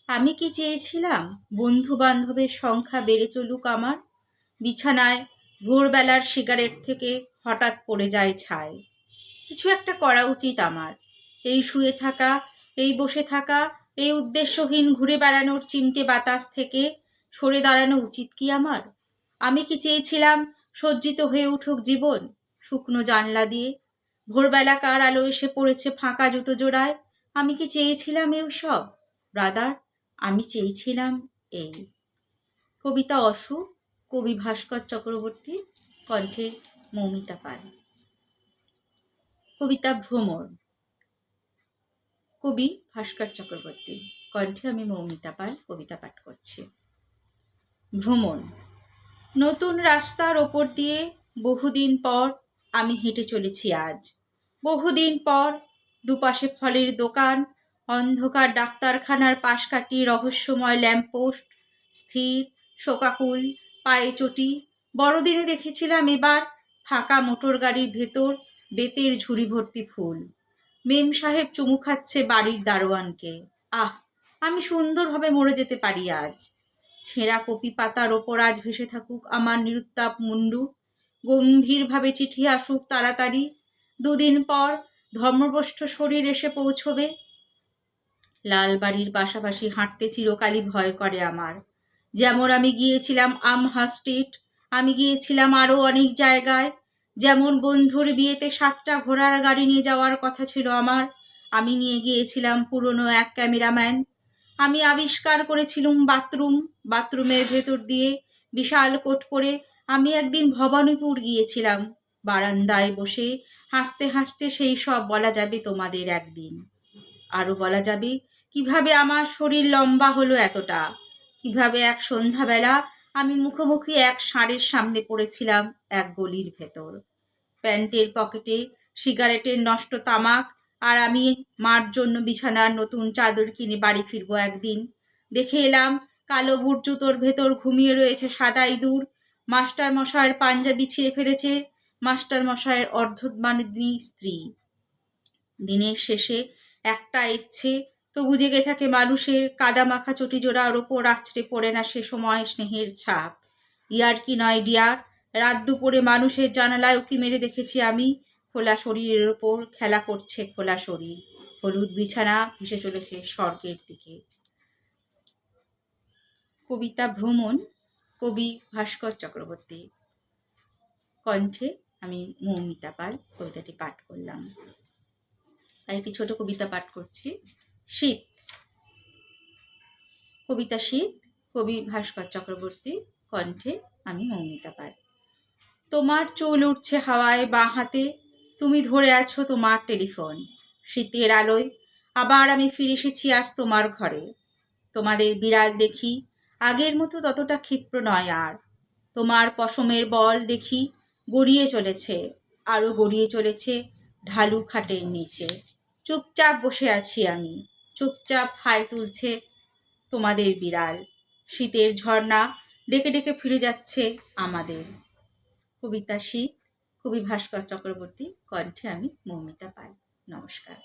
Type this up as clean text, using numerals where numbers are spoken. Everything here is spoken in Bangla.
আমি কি চেয়েছিলাম বন্ধু বান্ধবের সংখ্যা বেড়ে চলুক আমার? বিছানায় ভোরবেলার সিগারেট থেকে হঠাৎ পড়ে যায় ছাই। কিছু একটা করা উচিত আমার। এই শুয়ে থাকা, এই বসে থাকা, এই উদ্দেশ্যহীন ঘুরে বেড়ানোর চিমটে বাতাস থেকে সরে দাঁড়ানো উচিত কি আমার? আমি কি চেয়েছিলাম সজ্জিত হয়ে উঠুক জীবন শুকনো জানলা দিয়ে? ভোরবেলাকার আলো এসে পড়েছে ফাঁকা জুতো জোড়ায়। আমি কি চেয়েছিলাম সব ব্রাদার? আমি চেয়েছিলাম এই। কবিতা অসুখ, কবি ভাস্কর চক্রবর্তী, কণ্ঠে মৌমিতা পাল। কবিতা ভ্রমর, কবি ভাস্কর চক্রবর্তী, কণ্ঠে আমি মৌমিতা পাল কবিতা পাঠ করছি। ভ্রমণ। নতুন রাস্তার ওপর দিয়ে বহুদিন পর আমি হেঁটে চলেছি আজ। বহুদিন পর দুপাশে ফলের দোকান, অন্ধকার ডাক্তারখানার পাশ কাটিয়ে রহস্যময় ল্যাম্পপোস্ট, স্থির শোকাকুল পায়ে চটি। বড়দিনে দেখেছিলাম এবার ফাঁকা মোটর গাড়ির ভেতর বেতের ঝুড়ি ভর্তি ফুল। মেম সাহেব চুমু খাচ্ছে বাড়ির দারোয়ানকে। আহ, আমি সুন্দরভাবে মরে যেতে পারি আজ। ছেঁড়া কপি পাতার ওপর আজ ভেসে থাকুক আমার নিরুত্তাপ মুন্ডু। গম্ভীরভাবে চিঠি আসুক তাড়াতাড়ি। দুদিন পর ধর্মভ্রষ্ট শরীর এসে পৌঁছবে। লাল বাড়ির পাশাপাশি হাঁটতে চিরকালই ভয় করে আমার। যেমন আমি গিয়েছিলাম আমহা স্ট্রিট, আমি গিয়েছিলাম আরও অনেক জায়গায়। যেমন বন্ধুর বিয়েতে 7টা ঘোড়ার গাড়ি নিয়ে যাওয়ার কথা ছিল আমার, আমি নিয়ে গিয়েছিলাম পুরনো এক ক্যামেরাম্যান। আমি আবিষ্কার করেছিলাম বাথরুমের ভেতর দিয়ে বিশাল কোট পরে আমি একদিন ভবানীপুর গিয়েছিলাম। বারান্দায় বসে হাসতে হাসতে সেই সব বলা যাবে তোমাদের একদিন। আরও বলা যাবে কিভাবে আমার শরীর লম্বা হলো এতটা, কিভাবে এক সন্ধ্যাবেলা আমি মুখোমুখি এক ষাঁড়ের সামনে পড়েছিলাম এক গলির ভেতর। প্যান্টের পকেটে সিগারেটের নষ্ট তামাক, আর আমি মার জন্য বিছানার নতুন চাদর কিনে বাড়ি ফিরবো একদিন। দেখে এলাম কালো বুট জুতোর ভেতর ঘুমিয়ে রয়েছে সাদা ইঁদুর। মাস্টার মশাইয়ের পাঞ্জাবি ছিঁড়ে ফেলেছে মাস্টার মশাইয়ের অর্ধমানিনী স্ত্রী। দিনের শেষে একটা ইচ্ছে তবু জেগে থাকে মানুষের, কাদা মাখা চটি জোড়ার ওপর আছড়ে পড়ে না সে সময় স্নেহের ছাপ। ইয়ার কি নয় ডিয়ার, রাত দুপুরে মানুষের জানালায় উকি মেরে দেখেছি আমি খোলা শরীরের ওপর খেলা করছে খোলা শরীর। হলুদ বিছানা ভেসে চলেছে স্বর্গের দিকে। কবিতা ভ্রমণ, কবি ভাস্কর চক্রবর্তী, কণ্ঠে আমি মৌমিতা পাল কবিতাটি পাঠ করলাম। আর একটি ছোট কবিতা পাঠ করছি। শীত। কবিতা শীত, কবি ভাস্কর চক্রবর্তী, কণ্ঠে আমি মৌমিতা পাল। তোমার চুল উঠছে হাওয়ায় বাঁ হাতে, তুমি ধরে আছো তোমার টেলিফোন। শীতের আলোয় আবার আমি ফিরে এসেছি আজ তোমার ঘরে। তোমাদের বিড়াল দেখি আগের মতো ততটা ক্ষিপ্র নয় আর। তোমার পশমের বল দেখি গড়িয়ে চলেছে, আরও গড়িয়ে চলেছে ঢালু খাটের নিচে। চুপচাপ বসে আছি আমি, চুপচাপ হাই তুলছে তোমাদের বিড়াল। শীতের ঝর্ণা ডেকে ডেকে ফিরে যাচ্ছে আমাদের। কবিতা শীত, কবি ভাস্কর চক্রবর্তী, কণ্ঠে আমি মৌমিতা পাল। নমস্কার।